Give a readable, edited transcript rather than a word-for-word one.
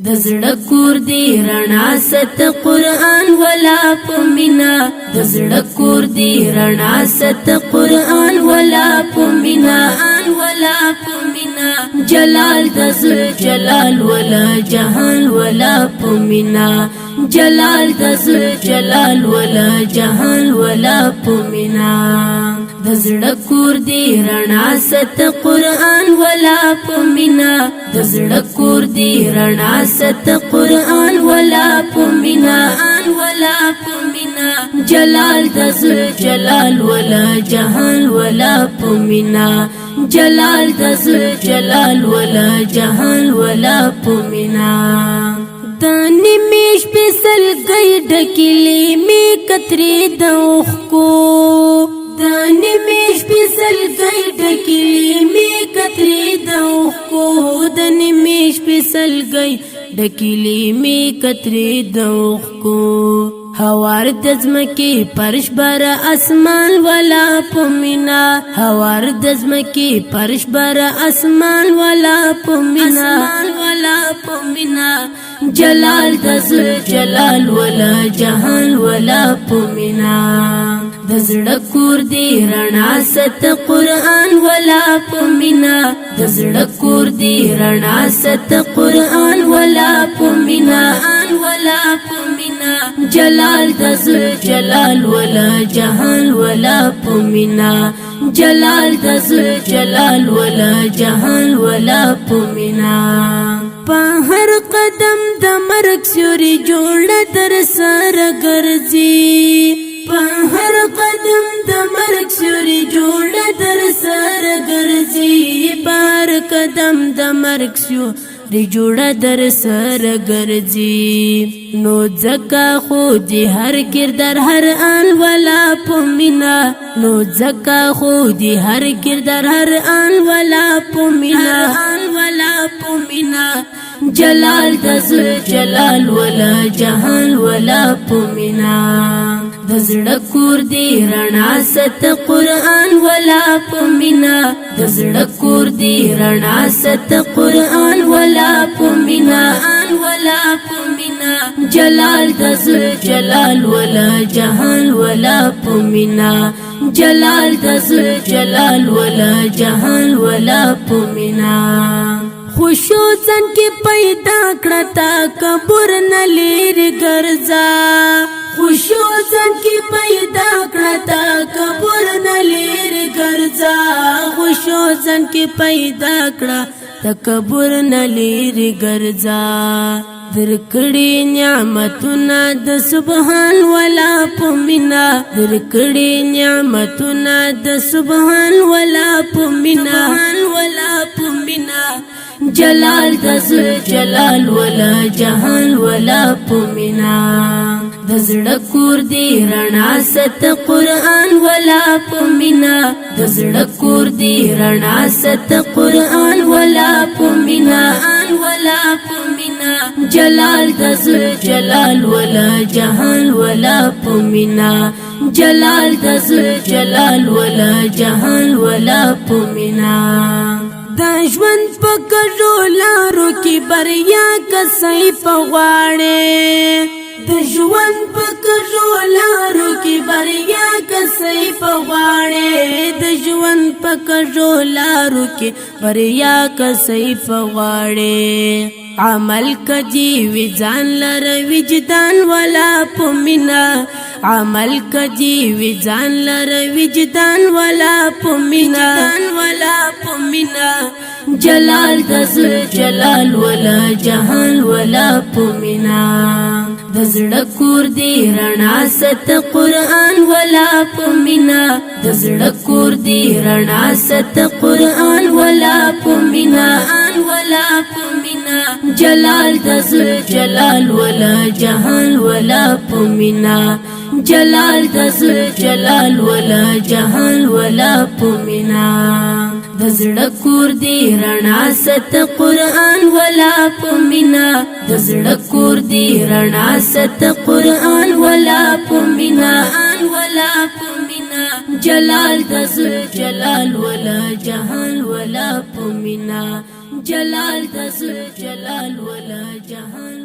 دزړه کور دی رڼا ست قرآن ولا پمینا دزړه کور دی رڼا ست قرآن ولا پمینا ولا پمینا جلال دزل جلال ولا جهان ولا پمینا جلال دزل جلال ولا جهان ولا پمینا دزړه کور دی رڼا ست قرآن ولا پمینا دزړه کور دی رڼا ست قرآن ولا پمینا ولا پمینا جلال دزل جلال ولا جهان ولا پمینا جلال دزل جلال ولا جهان ولا پمینا دانی میش پسل گئی ڈکلی می کتری دوخ کو دانی میش پسل گئی ڈکلی می کتری دوخ کو دانی میش پسل گئی ڈکلی می کتری دوخ کو هوار دزمکی پرش بر اسمان ولا پمینا هوار دزمکی پرش بر اسمان ولا پمینا ولا پمینا جلال دزل جلال ولا جهان ولا پمینا دزړه کور دی رڼا ست قرآن ولا پمینا دزړه کور دی رڼا ست قرآن ولا پمینا ولا پمینا جلال دزل جلال ولا جهان ولا پمینا جلال دزل جلال ولا جهان ولا پمینا په هر قدم د مرګ سوري جوړ در سره ګرځي په هر قدم د مرګ سوري جوړ در سره ګرځي په هر قدم د مرګ سوري جوړ در سره ګرځي نو ځکه خو دې هر کردار هر آن ولا پمینا نو ځکه خو دې هر کردار هر آن ولا پمینا ولا پمینا جلال دزل جلال ولا جهان ولا پمینا دزړه کور دی رڼا ست قرآن ولا پمینا دزړه کور دی رڼا ست قرآن ولا پمینا ولا پمینا جلال دزل جلال ولا جهان ولا پمینا جلال دزل جلال ولا جهان ولا پمینا خوشو ځن کې پیدا کړه تا کبر نه لیر ګرځا خوشو ځن کې پیدا کړه تا کبر نه لیر ګرځا خوشو ځن کې پیدا کړه تا کبر نه لیر ګرځا درکړي نعمتونه د سبحان ولا پمینا درکړي نعمتونه د سبحان ولا پمینا ولا پمینا جلال دزل جلال ولا جهان ولا پمینا دزړه کور دی رڼا ست قرآن ولا پمینا دزړه کور دی رڼا ست قرآن ولا پمینا ولا پمینا جلال دزل جلال ولا جهان ولا پمینا جلال دزل جلال ولا جهان ولا پمینا دا ژوند په کږو لارو کې بریا کسي په غواړي د ژوند په کږو لارو کې بریا کسي په غواړي د ژوند په کږو لارو کې بریا کسي په غواړي عمل کجی وجدان لر وجدان ولا پمینا عمل کجی وجدان لر وجدان ولا پمینا ولا پمینا جلال دزل جلال ولا جهان ولا پمینا دزړه کور دی رڼا ست قرآن ولا پمینا دزړه کور دی رڼا ست قرآن ولا پمینا ولا پمینا جلال دزل جلال ولا جهان ولا پمینا جلال دزل جلال ولا جهان ولا پمینا دزړه کور دی رڼا ست قرآن ولا پمینا دزړه کور دی رڼا ست قرآن ولا پمینا ولا پمینا جلال دزل جلال ولا جهان ولا پمینا جلال د ذل جلال ولا جهان